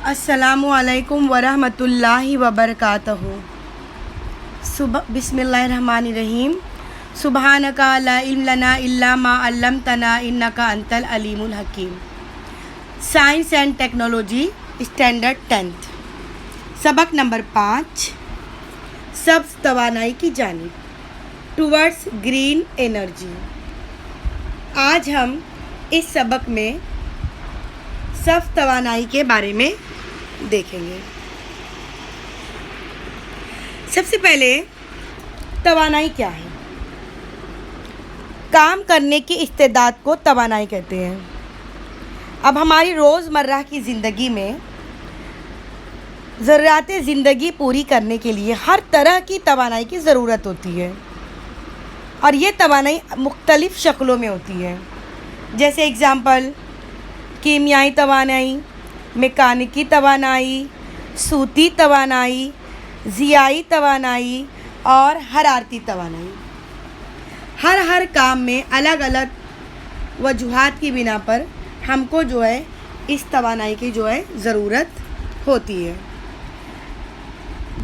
अस्सलामुअलैकुम वरहमतुल्लाहि वबरकातहू। बिस्मिल्लाहिर्रहमानिर्रहीम। सुबहानका ला इल्म लना इल्ला मा अल्लमतना इन्नका अंतल अलीमुल हकीम। Science and technology standard 10th, सबक नंबर 5, सब्ज़ तवानाई की जानिब, टूवर्ड्स ग्रीन एनर्जी। आज हम इस सबक में सब्ज़ तवानाई के बारे में देखेंगे। सबसे पहले तवानाई क्या है? काम करने की इस्तेदाद को तवानाई कहते हैं। अब हमारी रोज़मर्रा की ज़िंदगी में ज़रूरियात ज़िंदगी पूरी करने के लिए हर तरह की तवानाई की ज़रूरत होती है और ये तवानाई मुख्तलिफ़ शक्लों में होती है। जैसे एग्ज़ाम्पल, कीमियाई तवानाई, मैकेनिकी तवानाई, सूती तवानाई, ज़ियाई तवानाई और हरारती तवानाई। हर काम में अलग अलग वजूहात की बिना पर हमको इस तवानाई की ज़रूरत होती है।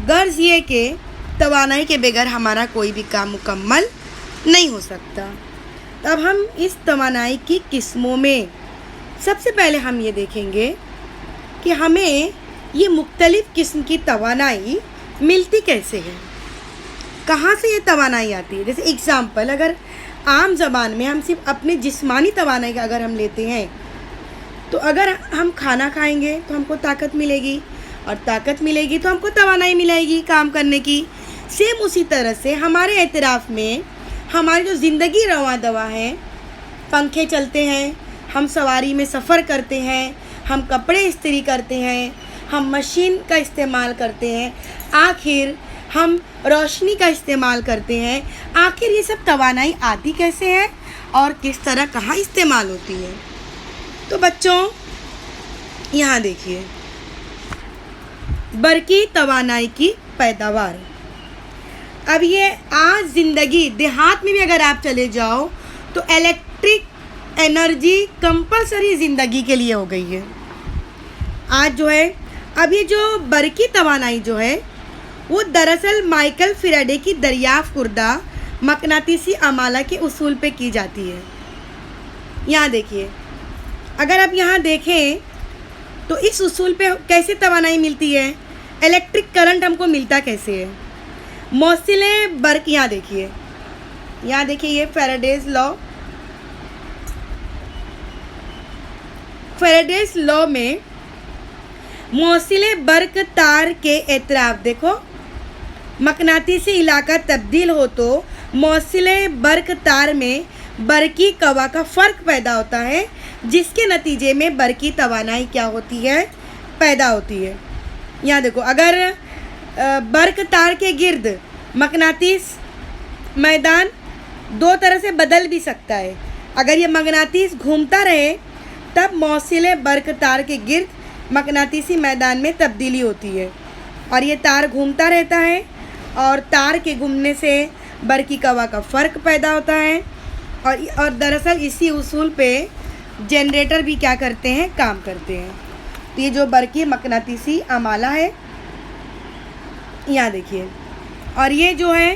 गर्ज़ ये कि तवानाई के बगैर हमारा कोई भी काम मुकम्मल नहीं हो सकता। तब हम इस तवानाई की किस्मों में सबसे पहले हम ये देखेंगे कि हमें ये मुख्तलिफ़ किस्म की तवानाई मिलती कैसे है, कहाँ से ये तवानाई आती है। जैसे एग्ज़ाम्पल, अगर आम ज़बान में हम सिर्फ अपने जिस्मानी तवानाई का अगर हम लेते हैं तो अगर हम खाना खाएंगे तो हमको ताकत मिलेगी और ताकत मिलेगी तो हमको तवानाई मिलेगी काम करने की। सेम उसी तरह से हमारे एतराफ़ में हमारी जो ज़िंदगी रवा दवा है, पंखे चलते हैं, हम सवारी में सफ़र करते हैं, हम कपड़े इस्त्री करते हैं, हम मशीन का इस्तेमाल करते हैं, आखिर हम रोशनी का इस्तेमाल करते हैं। आखिर ये सब तवानाई आती कैसे है और किस तरह कहाँ इस्तेमाल होती है? तो बच्चों यहाँ देखिए, बरकी तवानाई की पैदावार। अब ये आज ज़िंदगी देहात में भी अगर आप चले जाओ तो इलेक्ट्रिक एनर्जी कंपलसरी ज़िंदगी के लिए हो गई है। आज अब ये जो बरकी तवानाई वो दरअसल माइकल फ़ैराडे की दरियाफ़्त कुर्दा मकनातीसी अमाला के उसूल पे की जाती है। यहाँ देखिए, अगर आप यहाँ देखें तो इस उसूल पे कैसे तवानाई मिलती है, इलेक्ट्रिक करंट हमको मिलता कैसे है। मौसिले बर्क, यहाँ देखिए ये फ़ैराडेज़ लॉ में मौसिले बर्क तार के एतराफ़ देखो, मकनातीसी इलाका तब्दील हो तो मौसिले बर्क तार में बरकी कवा का फ़र्क पैदा होता है, जिसके नतीजे में बरकी तवानाई क्या होती है, पैदा होती है। यहाँ देखो, अगर बर्क तार के गिर्द मकनातीस मैदान दो तरह से बदल भी सकता है। अगर ये मकनातीस घूमता रहे तब मौसिले बर्क तार के गिर्द मकनातीसी मैदान में तब्दीली होती है और ये तार घूमता रहता है और तार के घूमने से बरकी कवा का फ़र्क पैदा होता है। और दरअसल इसी उसूल पे जनरेटर भी क्या करते हैं, काम करते हैं। तो ये जो बरकी मकनातीसी अमाला है, यहाँ देखिए, और ये जो है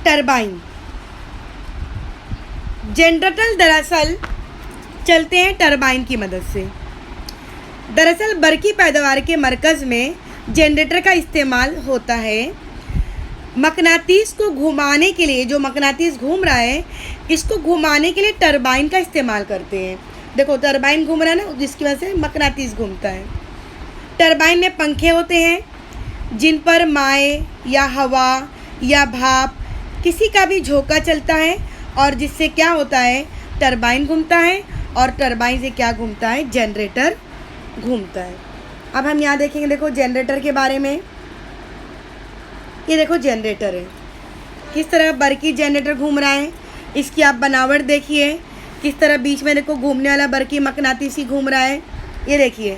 टरबाइन। जनरेटर दरअसल चलते हैं टरबाइन की मदद से। दरअसल बरकी पैदावार के मरकज़ में जनरेटर का इस्तेमाल होता है। मकनातीस को घुमाने के लिए, जो मकनातीस घूम रहा है, इसको घुमाने के लिए टरबाइन का इस्तेमाल करते हैं। देखो, टरबाइन घूम रहा है ना, जिसकी वजह से मकनातीस घूमता है। टरबाइन में पंखे होते हैं जिन पर माए या हवा या भाप किसी का भी झोंका चलता है और जिससे क्या होता है, टरबाइन घूमता है और टरबाइन से क्या घूमता है, जनरेटर घूमता है। अब हम यहाँ देखेंगे, देखो जनरेटर के बारे में। ये देखो जनरेटर है, किस तरह बरकी जनरेटर घूम रहा है। इसकी आप बनावट देखिए, किस तरह बीच में देखो घूमने वाला बरकी मकनातीसी घूम रहा है। ये देखिए,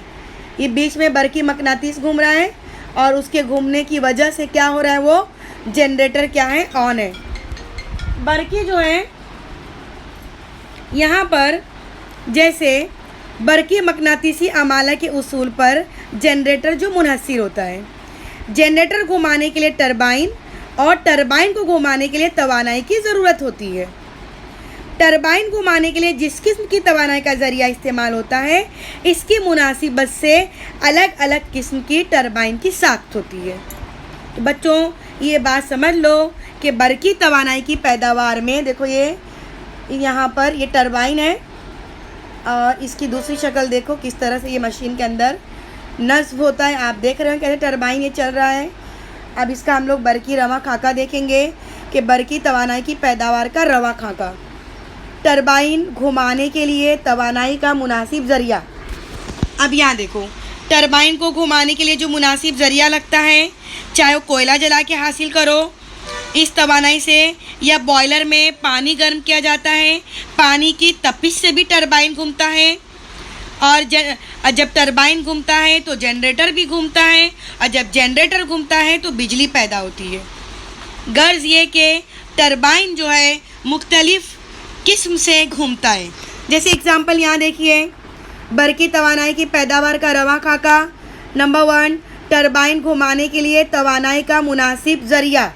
ये बीच में बरकी मकनातीस घूम रहा है और उसके घूमने की वजह से क्या हो रहा है, वो जनरेटर क्या है, ऑन है। बरकी जो है यहाँ पर जैसे बरकी मकनातीसी अमाला के उसूल पर जनरेटर जो मुनहसिर होता है, जनरेटर घुमाने के लिए टरबाइन और टरबाइन को घुमाने के लिए तवानाई की ज़रूरत होती है। टरबाइन घुमाने के लिए जिस किस्म की तवानाई का ज़रिया इस्तेमाल होता है, इसकी मुनासिबत से अलग अलग किस्म की टरबाइन की साख्त होती है। तो बच्चों ये बात समझ लो कि बरकी तवानाई की पैदावार में देखो ये यहाँ पर ये टरबाइन है और इसकी दूसरी शक्ल देखो किस तरह से ये मशीन के अंदर नस्ब होता है। आप देख रहे हो कैसे टरबाइन ये चल रहा है। अब इसका हम लोग बरकी रवा खाका देखेंगे कि बरकी तवानाई की पैदावार का रवा खाका। टरबाइन घुमाने के लिए तवानाई का मुनासिब ज़रिया। अब यहाँ देखो टरबाइन को घुमाने के लिए जो मुनासिब ज़रिया लगता है, चाहे वो कोयला जला के हासिल करो इस तवानाई से, या बॉयलर में पानी गर्म किया जाता है, पानी की तपिश से भी टरबाइन घूमता है। और जब टरबाइन घूमता है तो जनरेटर भी घूमता है, और जब जनरेटर घूमता है तो बिजली पैदा होती है। गर्ज ये कि टरबाइन जो है मुख्तलिफ़ किस्म से घूमता है। जैसे एग्ज़ाम्पल यहाँ देखिए, बरकी तवानाई की पैदावार का रवा खाका। नंबर 1, टरबाइन घुमाने के लिए तवानाई का मुनासिब ज़रिया।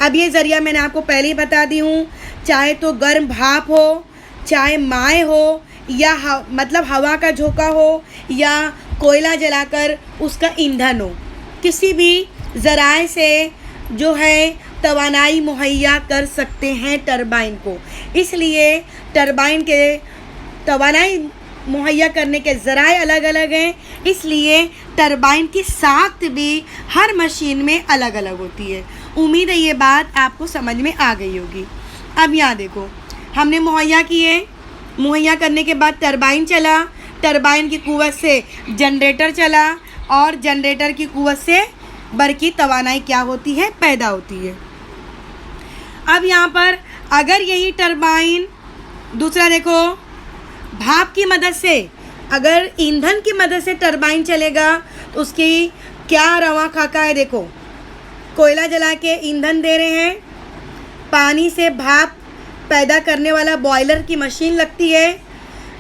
अब ये ज़रिया मैंने आपको पहले ही बता दी हूँ, चाहे तो गर्म भाप हो, चाहे माए हो, या मतलब हवा का झोंका हो, या कोयला जलाकर उसका ईंधन हो, किसी भी ज़राए से जो है तवानाई मुहैया कर सकते हैं टरबाइन को। इसलिए टरबाइन के तवानाई मुहैया करने के ज़राए अलग अलग हैं, इसलिए टरबाइन की साख्त भी हर मशीन में अलग अलग होती है। उम्मीद है ये बात आपको समझ में आ गई होगी। अब यहाँ देखो हमने मुहैया किए, मुहैया करने के बाद टरबाइन चला, टरबाइन की कुव्वत से जनरेटर चला, और जनरेटर की कुव्वत से बरकी तवानाई क्या होती है, पैदा होती है। अब यहाँ पर अगर यही टरबाइन, दूसरा देखो भाप की मदद से, अगर ईंधन की मदद से टरबाइन चलेगा तो उसकी क्या रवा खाका है। देखो कोयला जला के ईंधन दे रहे हैं, पानी से भाप पैदा करने वाला बॉयलर की मशीन लगती है।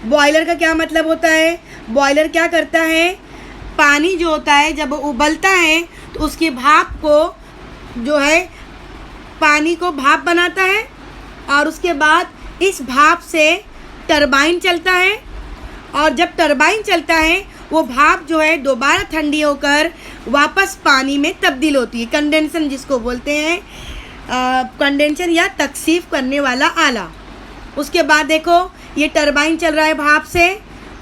बॉयलर का क्या मतलब होता है, बॉयलर क्या करता है, पानी जो होता है जब उबलता है तो उसकी भाप को जो है पानी को भाप बनाता है, और उसके बाद इस भाप से टरबाइन चलता है, और जब टरबाइन चलता है वो भाप जो है दोबारा ठंडी होकर वापस पानी में तब्दील होती है। कंडेंसन जिसको बोलते हैं, कंडेंसन या तकसीफ करने वाला आला। उसके बाद देखो ये टरबाइन चल रहा है भाप से,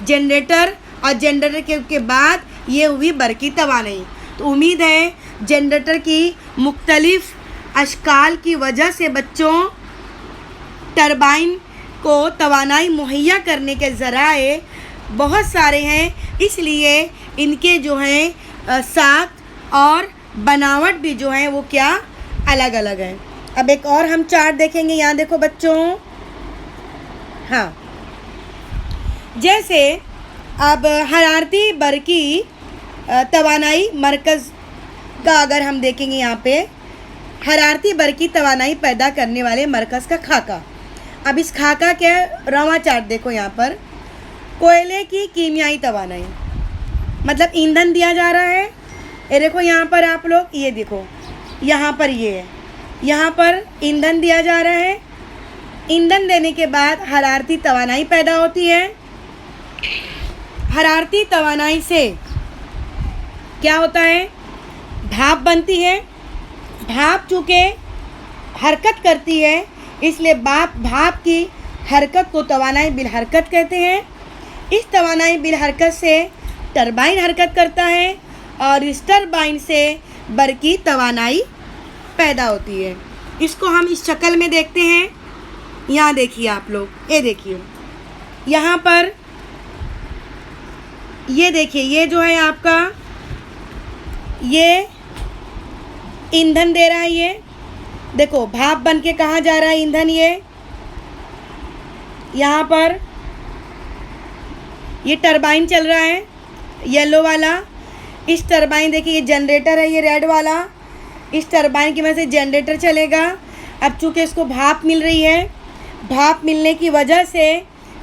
जनरेटर, और जनरेटर के बाद ये हुई बरकी तवानाई। तो उम्मीद है जनरेटर की मुख्तलिफ़ अशकाल की वजह से बच्चों टरबाइन को तवानाई मुहैया करने के ज़राए बहुत सारे हैं, इसलिए इनके जो हैं साख्त और बनावट भी जो है वो क्या अलग अलग है। अब एक और हम चार्ट देखेंगे, यहाँ देखो बच्चों। हाँ, जैसे अब हरारती बरकी तवानाई मरकज़ का अगर हम देखेंगे, यहाँ पे हरारती बरकी तवानाई पैदा करने वाले मरकज़ का खाका। अब इस खाका के रवा चार्ट देखो, यहाँ पर कोयले की कीमियाई तवानाई, मतलब ईंधन दिया जा रहा है। ये देखो यहाँ पर आप लोग, ये देखो यहाँ पर ये है, यहाँ पर ईंधन दिया जा रहा है। ईंधन देने के बाद हरारती तवानाई पैदा होती है। हरारती तवानाई से क्या होता है, भाप बनती है। भाप चूँकि हरकत करती है, इसलिए भाप की हरकत को तवानाई बिल हरकत कहते हैं। इस तवानाई बिल हरकत से टरबाइन हरकत करता है, और इस टरबाइन से बरकी तवानाई पैदा होती है। इसको हम इस शक्ल में देखते हैं। यहाँ देखिए आप लोग, ये देखिए यहाँ पर, ये देखिए ये जो है आपका, ये ईंधन दे रहा है। ये देखो भाप बन के कहाँ जा रहा है ईंधन, ये यहाँ पर ये टरबाइन चल रहा है येलो वाला। इस टरबाइन देखिए, ये जनरेटर है, ये रेड वाला। इस टरबाइन की वजह से जनरेटर चलेगा। अब चूँकि इसको भाप मिल रही है, भाप मिलने की वजह से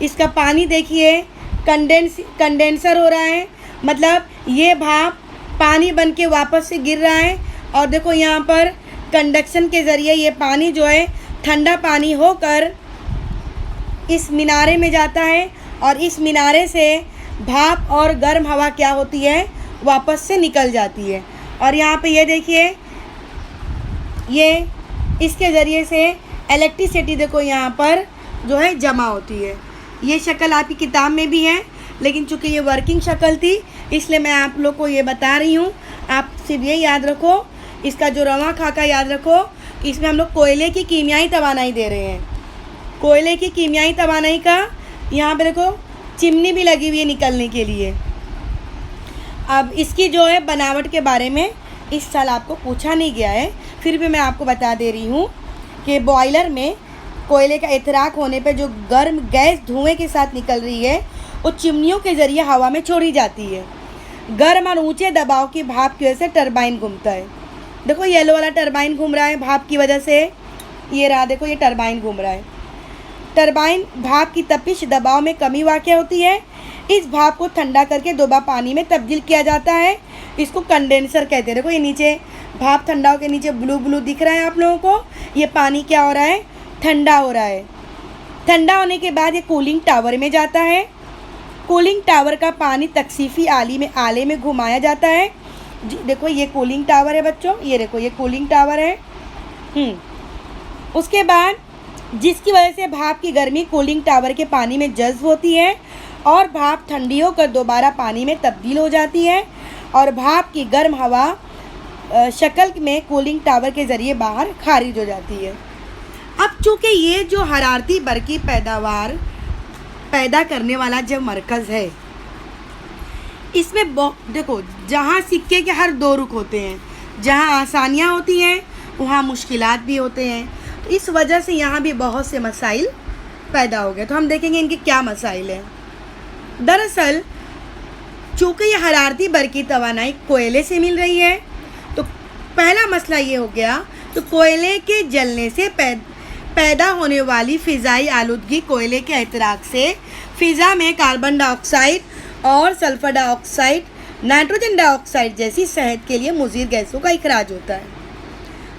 इसका पानी देखिए कंडेंसर हो रहा है, मतलब ये भाप पानी बन के वापस से गिर रहा है। और देखो यहाँ पर कंडक्शन के ज़रिए ये पानी जो है ठंडा पानी होकर इस मिनारे में जाता है और इस मिनारे से भाप और गर्म हवा क्या होती है, वापस से निकल जाती है। और यहाँ पे ये देखिए, ये इसके ज़रिए से इलेक्ट्रिसिटी देखो यहाँ पर जो है जमा होती है। ये शक्ल आपकी किताब में भी है, लेकिन चूँकि ये वर्किंग शक्ल थी इसलिए मैं आप लोग को ये बता रही हूँ। आप सिर्फ ये याद रखो, इसका जो रवां खाका याद रखो कि इसमें हम लोग कोयले की कीमियाई तवानाई दे रहे हैं। कोयले की कीमियाई तवानाई का यहाँ पे देखो चिमनी भी लगी हुई है निकलने के लिए। अब इसकी जो है बनावट के बारे में इस साल आपको पूछा नहीं गया है, फिर भी मैं आपको बता दे रही हूँ कि बॉयलर में कोयले का एहतराक होने पे जो गर्म गैस धुएं के साथ निकल रही है वो चिमनियों के ज़रिए हवा में छोड़ी जाती है। गर्म और ऊंचे दबाव की भाप की वजह से टरबाइन घूमता है। देखो येलो वाला टरबाइन घूम रहा है भाप की वजह से, ये रहा देखो ये टरबाइन घूम रहा है। टरबाइन भाप की तपिश दबाव में कमी वाक़या होती है। इस भाप को ठंडा करके दोबारा पानी में तब्दील किया जाता है। इसको कंडेंसर कहते हैं। देखो ये नीचे भाप ठंडा होकर नीचे ब्लू ब्लू दिख रहा है आप लोगों को, ये पानी क्या हो रहा है, ठंडा हो रहा है। ठंडा होने के बाद ये कूलिंग टावर में जाता है। कूलिंग टावर का पानी तकसीफ़ी आले में घुमाया जाता है। देखो ये कूलिंग टावर है बच्चों, ये देखो ये कूलिंग टावर है। उसके बाद जिसकी वजह से भाप की गर्मी कूलिंग टावर के पानी में जज्ब होती है और भाप ठंडी होकर दोबारा पानी में तब्दील हो जाती है और भाप की गर्म हवा शक्ल में कूलिंग टावर के ज़रिए बाहर खारिज हो जाती है। अब चूँकि ये जो हरारती बरकी पैदावार पैदा करने वाला जब मरकज़ है, इसमें देखो जहाँ सिक्के के हर दो रुख होते हैं, जहाँ आसानियाँ होती हैं वहाँ मुश्किलात भी होते हैं। तो इस वजह से यहाँ भी बहुत से मसाइल पैदा हो गए। तो हम देखेंगे इनके क्या मसाइल हैं। दरअसल चूँकि ये हरारती बरकी तवानाई कोयले से मिल रही है, तो पहला मसला ये हो गया, तो कोयले के जलने से पैदा होने वाली फ़िज़ाई आलूदगी कोयले के एहतराक से फ़िज़ा में कार्बन डाइऑक्साइड और सल्फ़र डाइऑक्साइड, नाइट्रोजन डाइऑक्साइड जैसी सेहत के लिए मुज़ीर गैसों का इखराज होता है।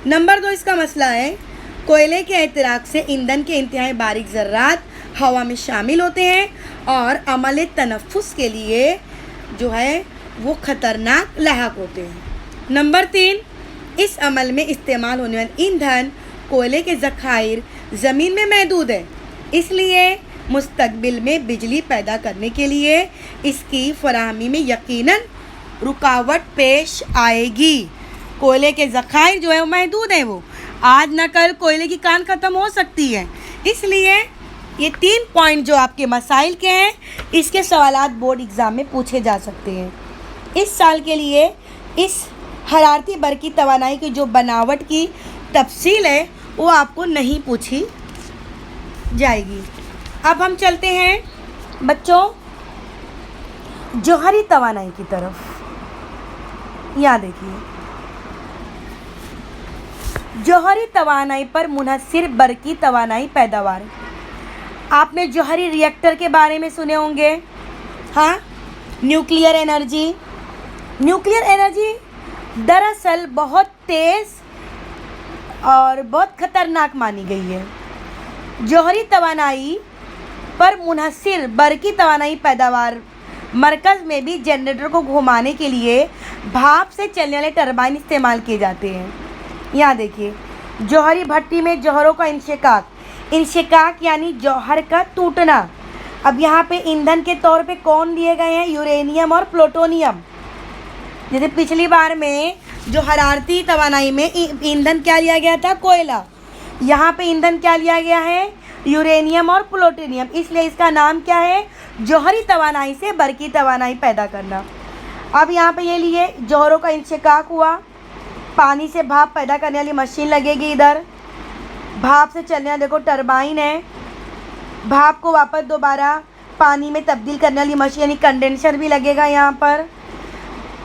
नंबर 2 इसका मसला है, कोयले के एहतराक से ईंधन के इंतहाई बारीक ज़र्रात हवा में शामिल होते हैं और अमल तनफ़ुस के लिए जो है वो ख़तरनाक लाहक होते हैं। नंबर 3 इस अमल में इस्तेमाल होने वाले ईंधन कोयले के ज़खायर ज़मीन में महदूद है, इसलिए मुस्तकबिल में बिजली पैदा करने के लिए इसकी फराहमी में यकीनन रुकावट पेश आएगी। कोयले के ज़खायर जो है वो महदूद हैं, वो आज न कल कोयले की कान ख़त्म हो सकती है। इसलिए ये 3 पॉइंट जो आपके मसाइल के हैं, इसके सवालात बोर्ड एग्ज़ाम में पूछे जा सकते हैं। इस साल के लिए इस हरारती बरकी तवानाई की जो बनावट की तफसील है वो आपको नहीं पूछी जाएगी। अब हम चलते हैं बच्चों जौहरी तवानाई की तरफ। यहाँ देखिए, जौहरी तवानाई पर मुनहसिर बरकी तवानाई पैदावार। आपने जौहरी रिएक्टर के बारे में सुने होंगे, हाँ, न्यूक्लियर एनर्जी। न्यूक्लियर एनर्जी दरअसल बहुत तेज़ और बहुत ख़तरनाक मानी गई है। जौहरी तवानाई पर मुनहसिर बरकी तवानाई पैदावार मरकज़ में भी जनरेटर को घुमाने के लिए भाप से चलने वाले टरबाइन इस्तेमाल किए जाते हैं। यहाँ देखिए, जौहरी भट्टी में जौहरों का इंशिकाक यानी जौहर का टूटना। अब यहाँ पे ईंधन के तौर पे कौन दिए गए हैं, यूरेनियम और प्लूटोनियम। जैसे पिछली बार में जो हरारती तवानाई में ईंधन क्या लिया गया था, कोयला, यहाँ पे ईंधन क्या लिया गया है, यूरेनियम और प्लूटोनियम। इसलिए इसका नाम क्या है, जौहरी तवानाई से बरकी तवानाई पैदा करना। अब यहाँ पे ये लिए जौहरों का इंशिकाक हुआ, पानी से भाप पैदा करने वाली मशीन लगेगी। इधर भाप से चलने वाला देखो टरबाइन है, भाप को वापस दोबारा पानी में तब्दील करने वाली मशीन यानी कंडेंसर भी लगेगा यहाँ पर।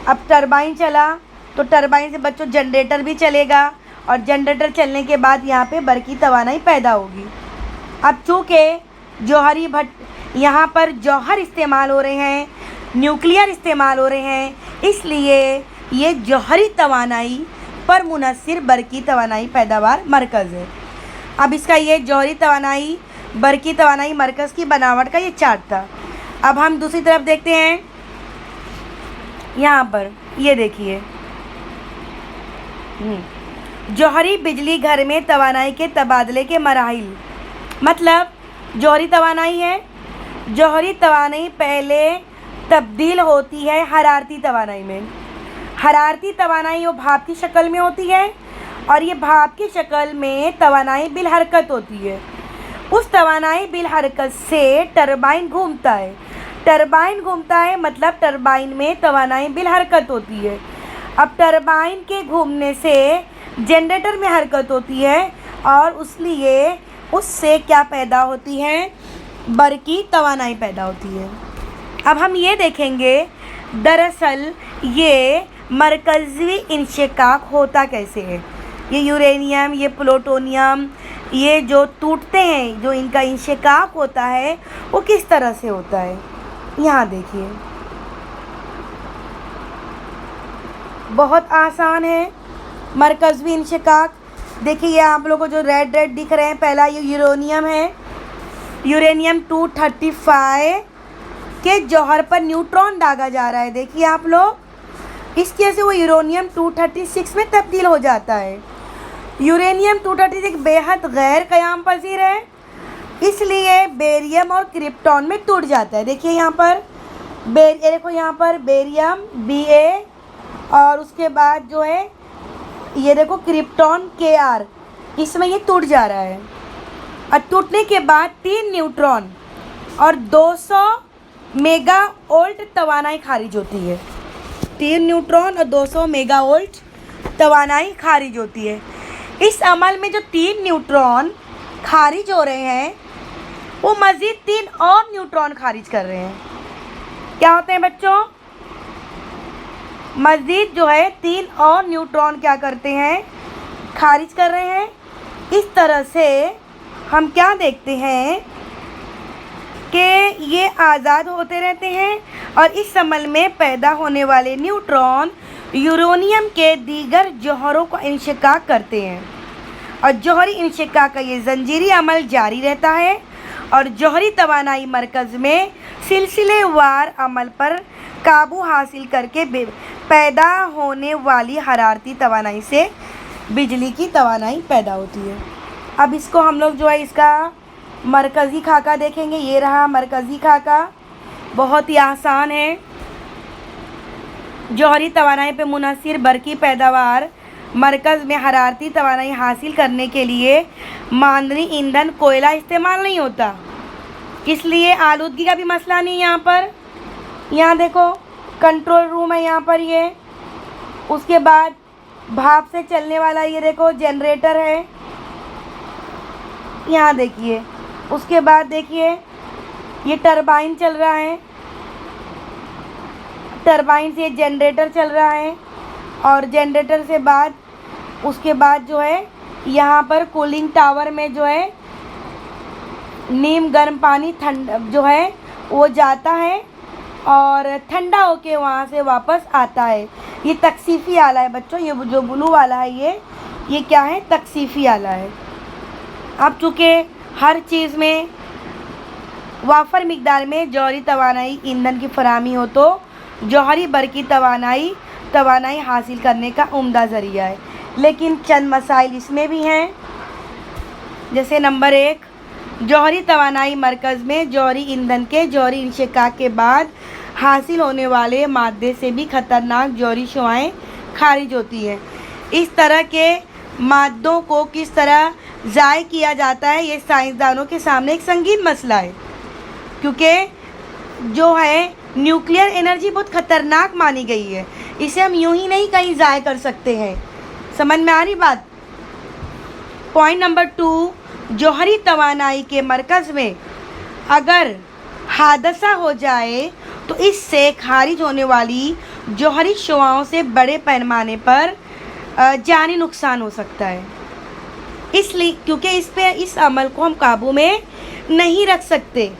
अब टरबाइन चला तो टरबाइन से बच्चों जनरेटर भी चलेगा और जनरेटर चलने के बाद यहाँ पे बरकी तवानाई पैदा होगी। अब चूँकि जौहरी यहाँ पर जौहर इस्तेमाल हो रहे हैं, न्यूक्लियर इस्तेमाल हो रहे हैं, इसलिए ये जौहरी तवानाई पर मुनहसिर बरकी तवानाई पैदावार मरकज़ है। अब इसका ये जौहरी तवानाई बरकी तवानाई मरकज़ की बनावट का ये चार्ट था। अब हम दूसरी तरफ देखते हैं। यहाँ पर ये देखिए, जौहरी बिजली घर में तवानाई के तबादले के मराहिल, मतलब जौहरी तवानाई है। जौहरी तवानाई पहले तब्दील होती है हरारती तवानाई में। हरारती तवानाई वो भाप की शक्ल में होती है और ये भाप की शक्ल में तवानाई बिल हरकत होती है। उस तवानाई बिल हरकत से टरबाइन घूमता है। टरबाइन घूमता है मतलब टरबाइन में तवानाई बिल हरकत होती है। अब टरबाइन के घूमने से जनरेटर में हरकत होती है और इसलिए उससे क्या पैदा होती है, बरकी तवानाई पैदा होती है। अब हम ये देखेंगे दरअसल ये मरकज़ी इंशिकाक होता कैसे है। ये यूरेनियम, ये प्लूटोनियम, ये जो टूटते हैं, जो इनका इंशिकाक होता है वो किस तरह से होता है। यहाँ देखिए, बहुत आसान है मरकज़ी इंशिकाक। देखिए ये आप लोगों को जो रेड रेड दिख रहे हैं, पहला ये यूरेनियम है। यूरेनियम 235 के जौहर पर न्यूट्रॉन दागा जा रहा है। देखिए आप लोग, इसकी वजह से वो यूरेनियम 236 में तब्दील हो जाता है। यूरेनियम 236 बेहद गैर क़याम पज़ीर है, इसलिए बेरियम और क्रिप्टॉन में टूट जाता है। देखिए यहाँ पर देखो यहाँ पर बेरियम Ba और उसके बाद जो है ये देखो क्रिप्टॉन Kr, इसमें ये टूट जा रहा है। और टूटने के बाद 3 न्यूट्रॉन और 200 मेगावोल्ट तवानाई खारिज होती है। 3 न्यूट्रॉन और 200 मेगावोल्ट तवानाई खारिज होती है। इस अमल में जो 3 न्यूट्रॉन खारिज हो रहे हैं वो मज़ीद 3 और न्यूट्रॉन खारिज कर रहे हैं। क्या होते हैं बच्चों, मज़ीद जो है 3 और न्यूट्रॉन क्या करते हैं, खारिज कर रहे हैं। इस तरह से हम क्या देखते हैं कि ये आज़ाद होते रहते हैं और इस अमल में पैदा होने वाले न्यूट्रॉन यूरेनियम के दीगर जौहरों को इंशिकाक करते हैं और जौहरी इंशिकाक का ये जंजीरी अमल जारी रहता है और जौहरी तवानाई मरकज़ में सिलसिलेवार अमल पर काबू हासिल करके पैदा होने वाली हरारती तवानाई से बिजली की तवानाई पैदा होती है। अब इसको हम लोग जो है इसका मरकज़ी खाका देखेंगे। ये रहा मरकज़ी खाका, बहुत ही आसान है। जौहरी तवानाई पे मुनहसिर बरकी पैदावार मरकज़ में हरारती तवानाई हासिल करने के लिए मादनी ईंधन कोयला इस्तेमाल नहीं होता, इसलिए आलूदगी का भी मसला नहीं। यहाँ पर यहाँ देखो कंट्रोल रूम है यहाँ पर ये, उसके बाद भाप से चलने वाला ये देखो जनरेटर है यहाँ देखिए, उसके बाद देखिए ये टरबाइन चल रहा है, टरबाइन से जनरेटर चल रहा है और जनरेटर से बाद उसके बाद जो है यहाँ पर कूलिंग टावर में जो है नीम गर्म पानी जो है वो जाता है और ठंडा होके वहाँ से वापस आता है। ये तकसीफ़ी आला है बच्चों, ये जो ब्लू वाला है ये क्या है, तकसीफ़ी आला है। अब चूँकि हर चीज़ में वाफर मिकदार में जौहरी तवानाई ईंधन की फराहमी हो तो जौहरी बरकी तवानाई हासिल करने का उम्दा ज़रिया है, लेकिन चंद मसाइल इसमें भी हैं। जैसे नंबर 1, जौहरी तवानाई मरकज़ में जौहरी ईंधन के जौहरी इंशिकाक के बाद हासिल होने वाले मादे से भी ख़तरनाक जौहरी शुआएँ खारिज होती हैं। इस तरह के मादों को किस तरह ज़ाय किया जाता है, ये साइंसदानों के सामने एक संगीन मसला है, क्योंकि जो है न्यूक्लियर एनर्जी बहुत ख़तरनाक मानी गई है, इसे हम यूं ही नहीं कहीं ज़ाय कर सकते हैं। समझ में आ रही बात। पॉइंट नंबर 2, जौहरी तवानाई के मरकज़ में अगर हादसा हो जाए तो इससे खारिज होने वाली जौहरी शुआओं से बड़े पैमाने पर जानी नुकसान हो सकता है, इसलिए क्योंकि इस अमल को हम काबू में नहीं रख सकते।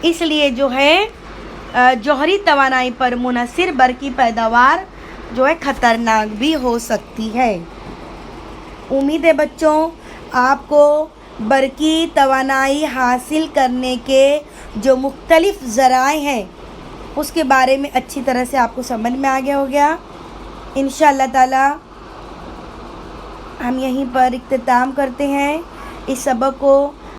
इसलिए जो है जौहरी तवानाई पर मुनहसर बरकी पैदावार जो है ख़तरनाक भी हो सकती है। उम्मीद है बच्चों आपको बरकी तवानाई हासिल करने के जो मुख्तलिफ़ ज़राए हैं उसके बारे में अच्छी तरह से आपको समझ में आ गया होगा। इंशाअल्लाह ताला हम यहीं पर इख्तिताम करते हैं। इस सबक को